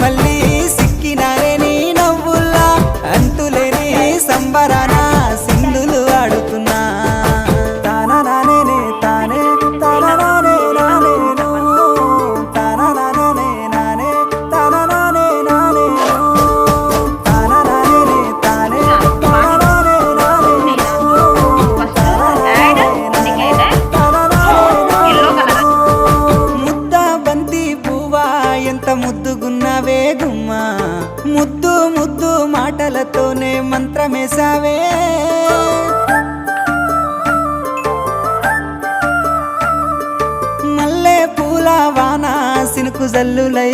మళ్ళీ సిక్కినారే నీ నవ్వుల్లా అంతులేని సంబరాన సింధులు ఆడుతున్నా తాననానే తానే తాననానే నానేను తాననానే నానే తాననానే నానేను తాననానే తానే తాననానే నానేను ముద్ద బంతి పువ్వా ఎంత ముద్దుగున్నావే గుమ్మా ముద్దు ముద్దు మాటలతోనే మంత్రమేసావే మల్లె పూల వాన సినుకు జల్లులై